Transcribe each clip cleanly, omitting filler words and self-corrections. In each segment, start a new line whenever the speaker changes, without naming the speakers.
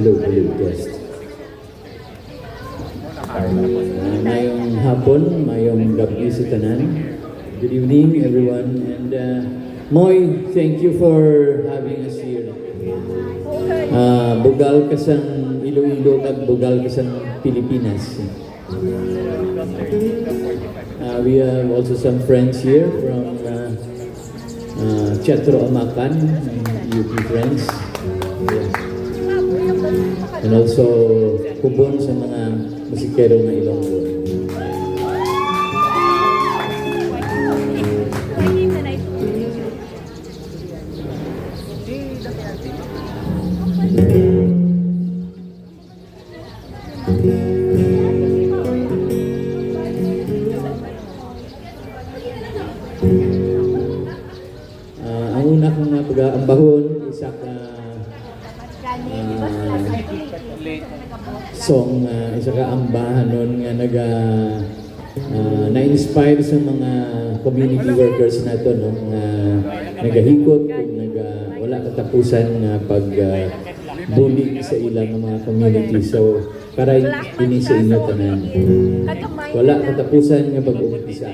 locally guest. Mayong hapon, mayong gabi sa tanan. Good evening, everyone. And Moy, thank you for having us here. Bugal ka sang Iloilo at bugal ka sang Pilipinas. We have also some friends here from Chetro Amakan, UP friends. And also kubon sa mga musikero na Ilonggo. Ang una kong napag-aambahon, isa ka song, isa ka ambahan nun nga na-inspire sa mga community workers nato no, nagahikot kung wala katapusan nga pag-bullying sa ilang mga community. So, karay ini sa inyo tanan. Wala katapusan nga pag-umpisa.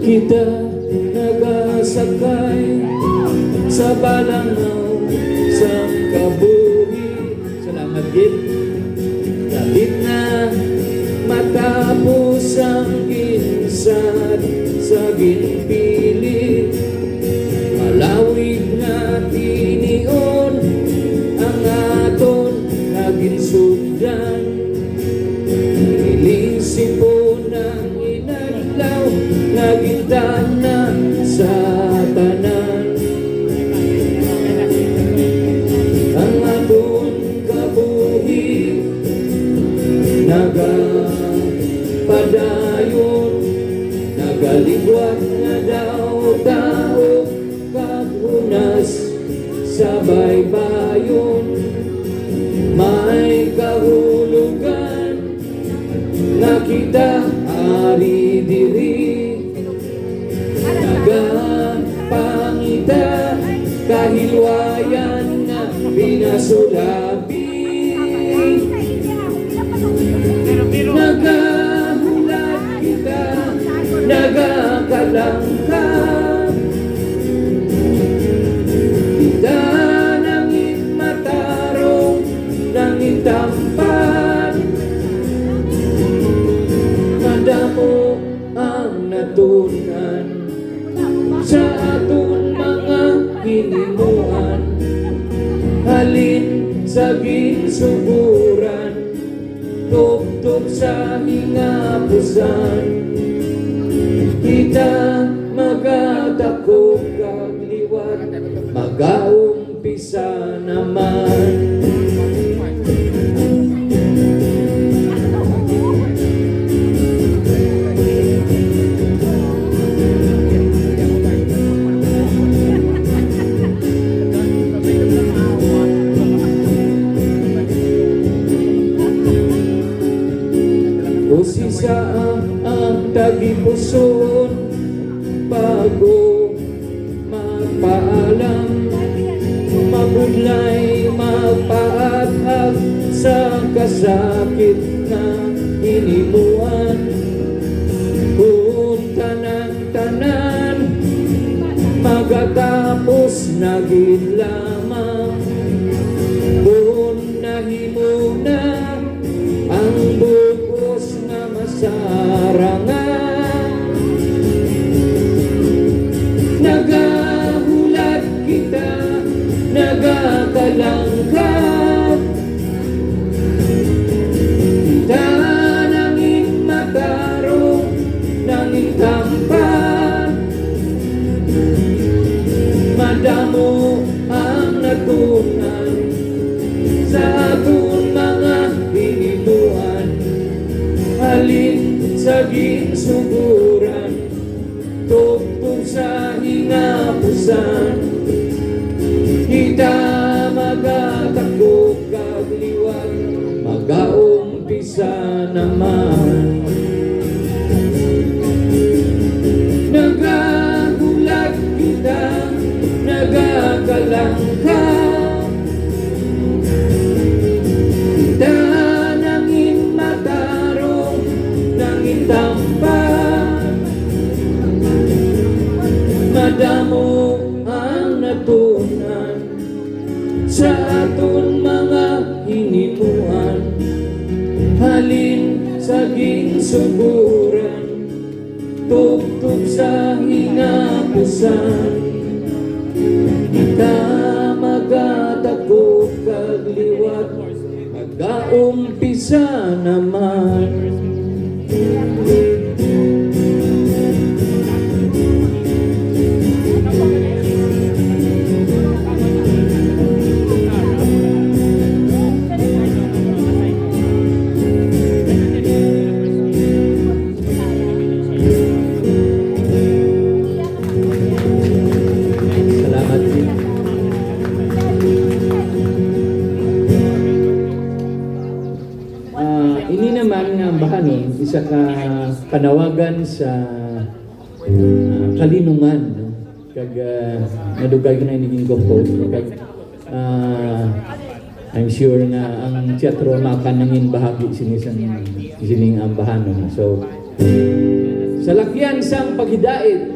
Kita nagasakay sa balangaw sa kabuhi. Salamat gid. Labit na matapos ang ginsad sa ginpili. Malawig na tinion ang aton naginsugdan. Ilisipon ang inadlaw nagintana sa tanan. Ang aton kabuhi nagapadayon, nagaligwat nga daw tao kagunas sa baybayon. May kahulugan na kita ari diri. Nagapangita kahilwayan na pinasulabi. Nagahulat kita, nagakalangka. Kita nangit matarong, nangit tampan. Madamo ang natunan sa aton mga hinimuan. Halin sa ginsuburan, tugtog sa hingapusan. Kita magatakog kagliwat, mag-aumpisa naman. Usisa ang tagipuson bago magpaalam, magudlay magpaatag sa kasakit na hinimuan. Kung tanan-tanan magatapos na gid lamang, kung nahimo na ang bugos na masarangan. Nagahulat kita, nagakalangkat. Kita nanging matarong, nanging tampan. Madamo ang natunan sa aton mga hinimuan. Halin sa ginsuguran, tugtog sa hingapusan, kita magatakog kagliwat, mag-aumpisa naman. Nagagulat kita, nagakalangka, kita nangin matarong, nangin tampan, madamo ang natunan sa aton mga hinimuan, halin saging suburan, tugtog sa hingapusan, kita magatagog kagliwat, mag-aumpisa naman. Ini naman nga bahanon, isa ka panawagan sa kalinungan, no? Kag nadugay ko na naging compose. Kag I'm sure na ang teatro makanangin bahagi sining ang bahanon. So sa lakyan sang paghidait,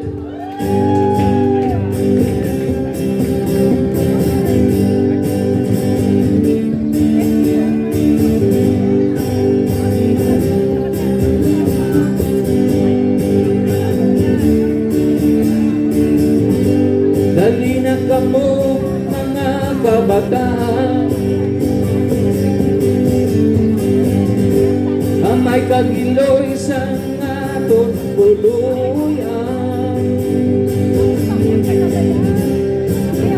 dali na kamo mga kabataan, amay kagiloy sa aton puluyan,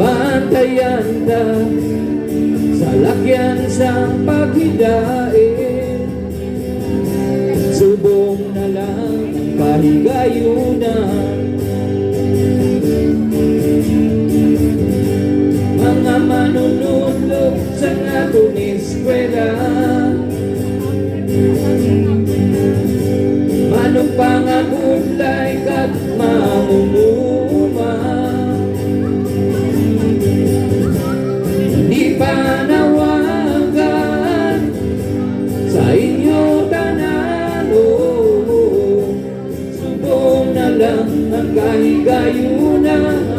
bantayan ka sa lakyan sa paghidait, subong na lang kahigayunan, mga manunulog sa atong eskwela, manong pangagulay kat mamumuma, di panawagan sa inyo tanan, subong na lang ang kahigayunan.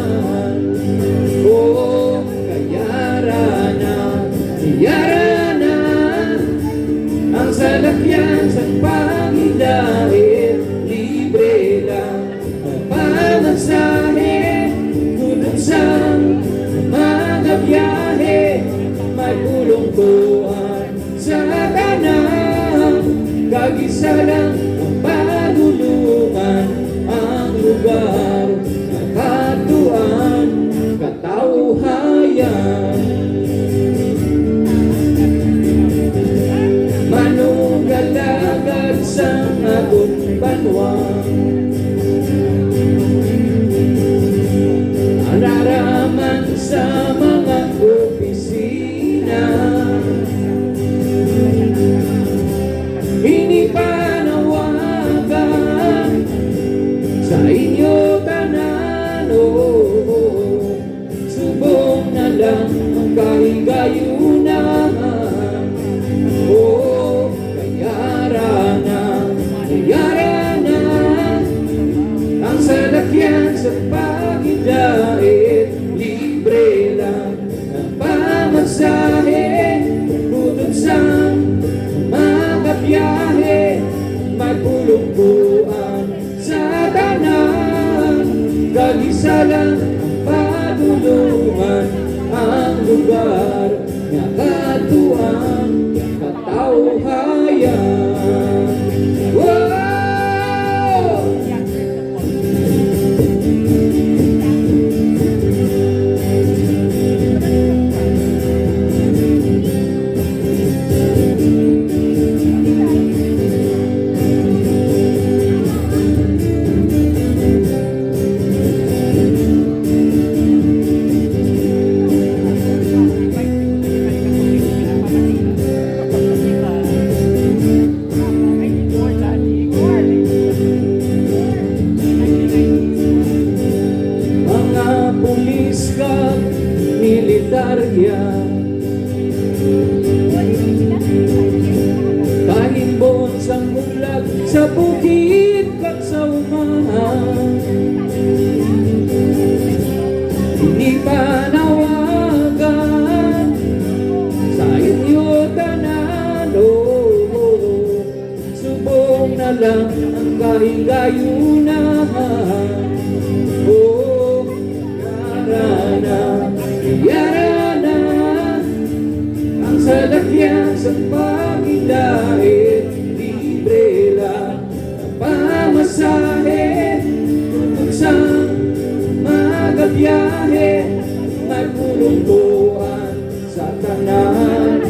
Yarana ang salakyan sa pangidait, libre lang ang pamasahe, tulog sa mga biyahe, may pulong-tuan sa tanan, kag-isa lang ang pagulungan, ang lugar na katuan, katauhayan. Manugalagad sa aton banwa, araraman sa mga opisina, inipanawagan sa inyo tanan, subong na lang ang kahigayunan. Yarana ang salakyan sa paghidait, libre lang ang pamasahe, tutod sa mga biyahe, may pulong-puan sa tanan, kag-isa lang ang pagulungan, ang lugar na katuan, katauhayan. Wow! pulis ka, militarya, kahimbon sang bulag sa bukid kag sa umahan. Hindi panawagan sa inyo tanan, subong na lang ang kahigayunan. Yara na ang salakyan sa pagidait, libre lang ang pamasahe, tugsang magabiyahe, may pulungkuhan sa tanan,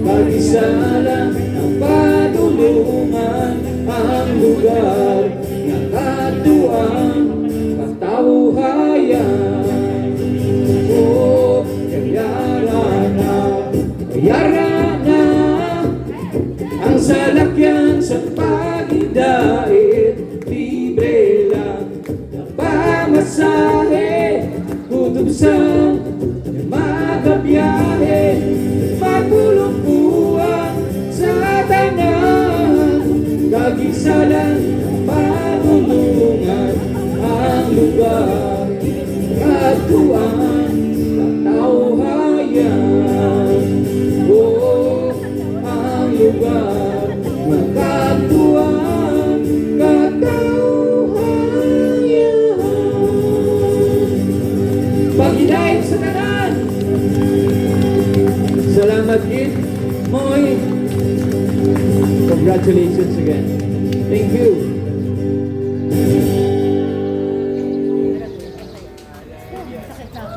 pag-isa lang ang patulungan, ang lugar na katuang katauhayan. Yara na ang salakyan sa pagidait, libre lang na pamasahe, tutubsang magabiyahe, pagpulungkuhan sa tanan, kag-isa lang ang patulungan, ang lugar katuan katauhayan. Ang lugar magkatuan katauhayan. Pagidait sa tanan. Salamat gid, Moy. Congratulations again. Thank you.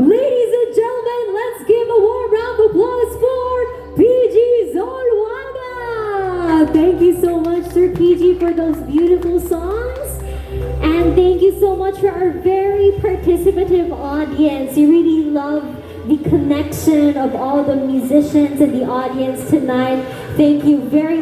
Ladies and gentlemen, let's give a warm round of applause for PG Zolwaga. Thank you so much, Sir PG, for those beautiful songs. And thank you so much for our very participative audience. You really love the connection of all the musicians in the audience tonight. Thank you very